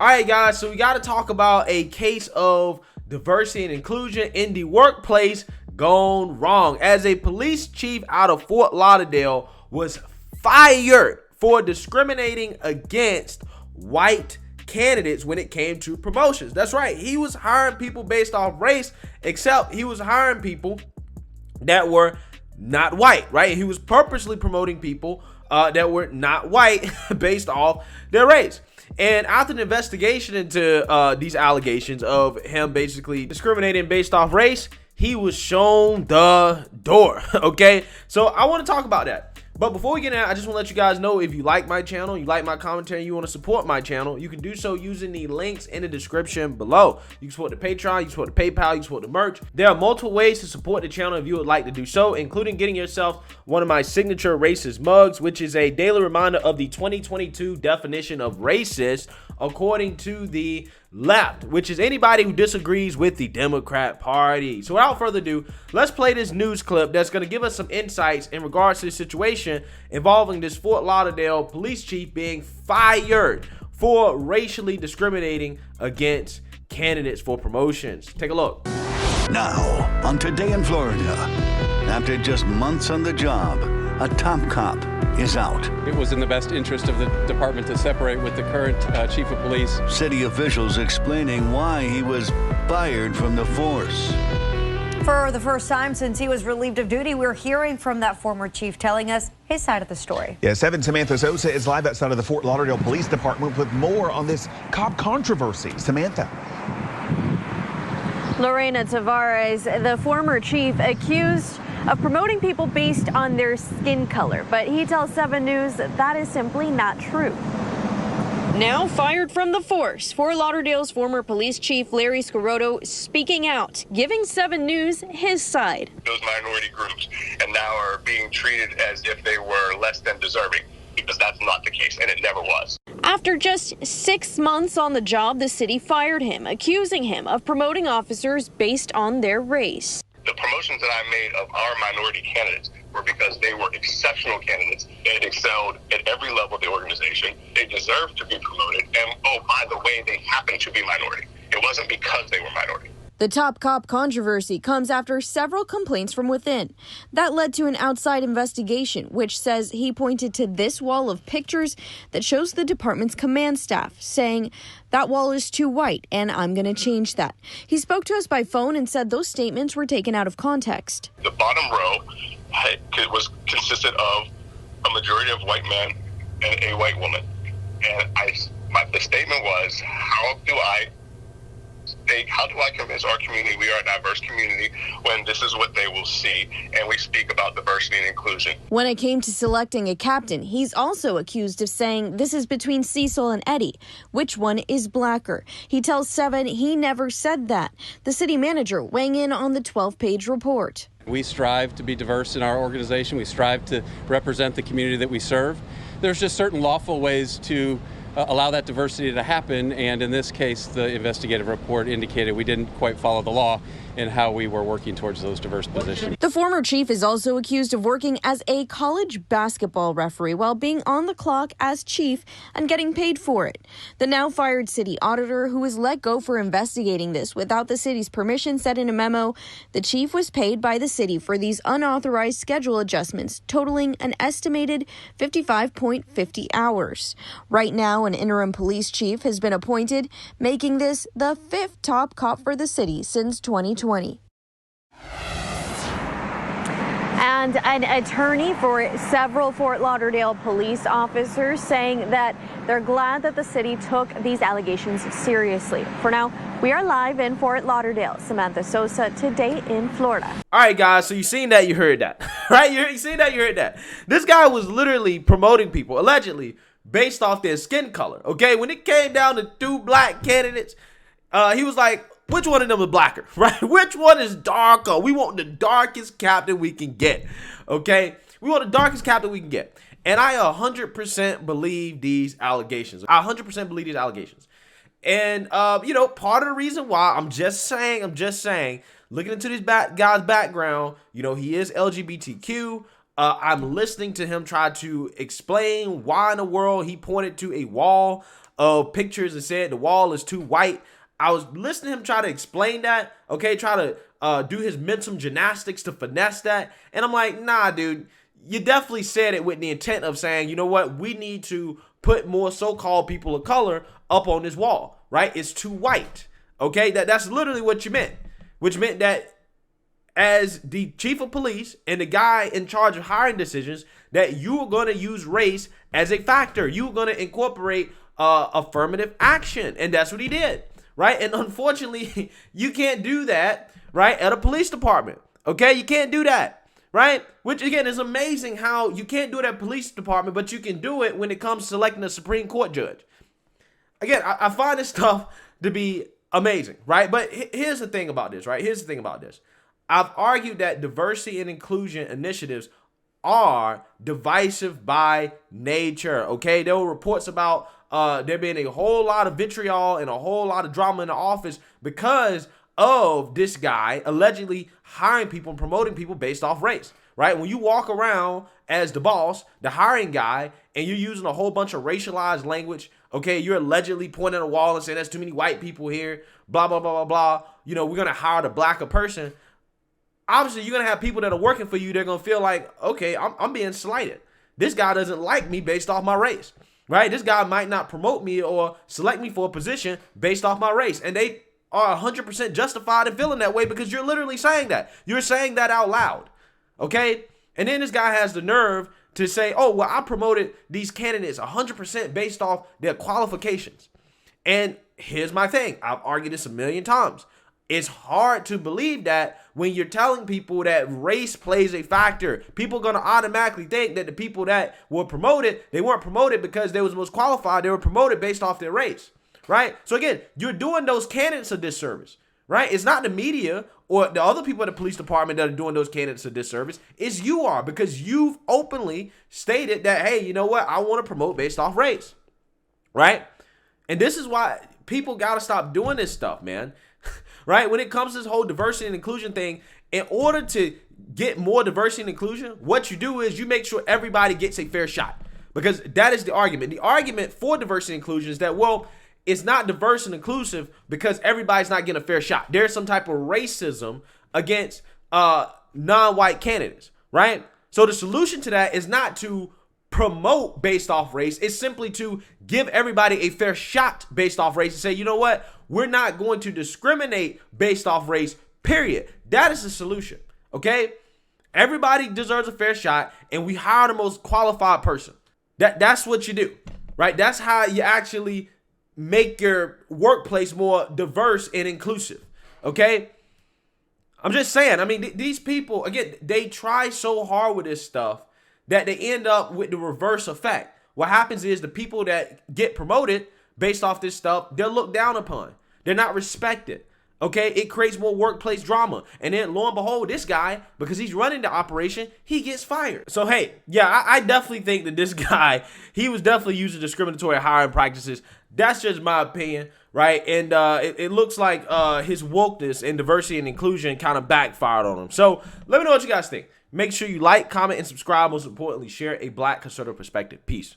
All right, guys, so we got to talk about a case of diversity and inclusion in the workplace gone wrong, as a police chief out of Fort Lauderdale was fired for discriminating against white candidates when it came to promotions. That's right, he was hiring people based off race, except he was hiring people that were not white, right? He was purposely promoting people that were not white based off their race. And after an investigation into these allegations of him basically discriminating based off race, he was shown the door. Okay, so I want to talk about that. But before we get in, I just want to let you guys know, if you like my channel, you like my commentary, you want to support my channel, you can do so using the links in the description below. You can support the Patreon, you can support the PayPal, you can support the merch. There are multiple ways to support the channel if you would like to do so, including getting yourself one of my signature racist mugs, which is a daily reminder of the 2022 definition of racist according to the left, which is anybody who disagrees with the Democrat Party. So without further ado, let's play this news clip that's going to give us some insights in regards to the situation involving this Fort Lauderdale police chief being fired for racially discriminating against candidates for promotions. Take a look. Now, on Today in Florida, after just months on the job, a top cop is out. It was in the best interest of the department to separate with the current chief of police. City officials explaining why he was fired from the force. For the first time since he was relieved of duty, we're hearing from that former chief telling us his side of the story. Yeah, 7 Samantha Sosa is live outside of the Fort Lauderdale Police Department with more on this cop controversy. Samantha. Lorena Tavares, the former chief, accused of promoting people based on their skin color, but he tells 7 News that is simply not true. Now fired from the force, Fort Lauderdale's former police chief Larry Scirotto speaking out, giving 7 News his side. Those minority groups and now are being treated as if they were less than deserving, because that's not the case, and it never was. After just 6 months on the job, the city fired him, accusing him of promoting officers based on their race. The promotions that I made of our minority candidates were because they were exceptional candidates. They had excelled at every level of the organization. They deserved to be promoted. And, oh, by the way, they happened to be minority. It wasn't because they were minority. The top cop controversy comes after several complaints from within. That led to an outside investigation, which says he pointed to this wall of pictures that shows the department's command staff, saying, "That wall is too white, and I'm going to change that." He spoke to us by phone and said those statements were taken out of context. The bottom row consisted of a majority of white men and a white woman. And the statement was, how do I convince our community we are a diverse community when this is what they will see, and we speak about diversity and inclusion. When it came to selecting a captain, he's also accused of saying this is between Cecil and Eddie. Which one is blacker? He tells 7 he never said that. The city manager weighing in on the 12-page report. We strive to be diverse in our organization. We strive to represent the community that we serve. There's just certain lawful ways to allow that diversity to happen, and in this case the investigative report indicated we didn't quite follow the law in how we were working towards those diverse positions. The former chief is also accused of working as a college basketball referee while being on the clock as chief and getting paid for it. The now fired city auditor, who was let go for investigating this without the city's permission, said in a memo the chief was paid by the city for these unauthorized schedule adjustments, totaling an estimated 55.50 hours. Right now, an interim police chief has been appointed, making this the 5th top cop for the city since 2020. And an attorney for several Fort Lauderdale police officers saying that they're glad that the city took these allegations seriously. For now, we are live in Fort Lauderdale. Samantha Sosa, Today in Florida. All right, guys, so you seen that, you heard that, right? You seen that, you heard that. This guy was literally promoting people, allegedly, based off their skin color, okay? When it came down to 2 black candidates, he was like, which one of them is blacker, right? Which one is darker? We want the darkest captain we can get, okay? We want the darkest captain we can get. And I 100% believe these allegations. I 100% believe these allegations. And, you know, part of the reason why, I'm just saying, looking into this guy's background, you know, he is LGBTQ. I'm listening to him try to explain why in the world he pointed to a wall of pictures and said the wall is too white. I was listening to him try to explain that, okay, try to do his mental gymnastics to finesse that. And I'm like, nah, dude, you definitely said it with the intent of saying, you know what, we need to put more so-called people of color up on this wall, right? It's too white, okay? That's literally what you meant, which meant that as the chief of police and the guy in charge of hiring decisions, that you are going to use race as a factor. You are going to incorporate affirmative action, and that's what he did, right? And unfortunately, you can't do that, right, at a police department, okay? You can't do that. Right? Which, again, is amazing how you can't do it at police department, but you can do it when it comes to selecting a Supreme Court judge. Again, I find this stuff to be amazing, right? But here's the thing about this, right? Here's the thing about this. I've argued that diversity and inclusion initiatives are divisive by nature, okay? There were reports about there being a whole lot of vitriol and a whole lot of drama in the office because of this guy allegedly hiring people and promoting people based off race, right? When you walk around as the boss, the hiring guy, and you're using a whole bunch of racialized language, okay, you're allegedly pointing at a wall and saying there's too many white people here, blah, blah, blah, blah, blah. You know, we're going to hire the blacker person. Obviously, you're going to have people that are working for you. They're going to feel like, okay, I'm being slighted. This guy doesn't like me based off my race, right? This guy might not promote me or select me for a position based off my race. And they are 100% justified in feeling that way because you're literally saying that. You're saying that out loud, okay? And then this guy has the nerve to say, oh, well, I promoted these candidates 100% based off their qualifications. And here's my thing. I've argued this a million times. It's hard to believe that when you're telling people that race plays a factor. People are going to automatically think that the people that were promoted, they weren't promoted because they was most qualified. They were promoted based off their race. Right? So again, you're doing those candidates a disservice, right? It's not the media or the other people at the police department that are doing those candidates a disservice. It's you are, because you've openly stated that, hey, you know what? I want to promote based off race, right? And this is why people got to stop doing this stuff, man, right? When it comes to this whole diversity and inclusion thing, in order to get more diversity and inclusion, what you do is you make sure everybody gets a fair shot, because that is the argument. The argument for diversity and inclusion is that, well, it's not diverse and inclusive because everybody's not getting a fair shot. There's some type of racism against non-white candidates, right? So the solution to that is not to promote based off race. It's simply to give everybody a fair shot based off race and say, you know what? We're not going to discriminate based off race, period. That is the solution, okay? Everybody deserves a fair shot, and we hire the most qualified person. That's what you do, right? That's how you actually make your workplace more diverse and inclusive, okay? I'm just saying, I mean, these people, again, they try so hard with this stuff that they end up with the reverse effect. What happens is the people that get promoted based off this stuff, they're looked down upon. They're not respected, okay? It creates more workplace drama. And then lo and behold, this guy, because he's running the operation, he gets fired. So, hey, yeah, I definitely think that this guy, he was definitely using discriminatory hiring practices. That's just my opinion, right? And it looks like his wokeness and diversity and inclusion kind of backfired on him. So let me know what you guys think. Make sure you like, comment, and subscribe. Most importantly, share a Black conservative perspective. Peace.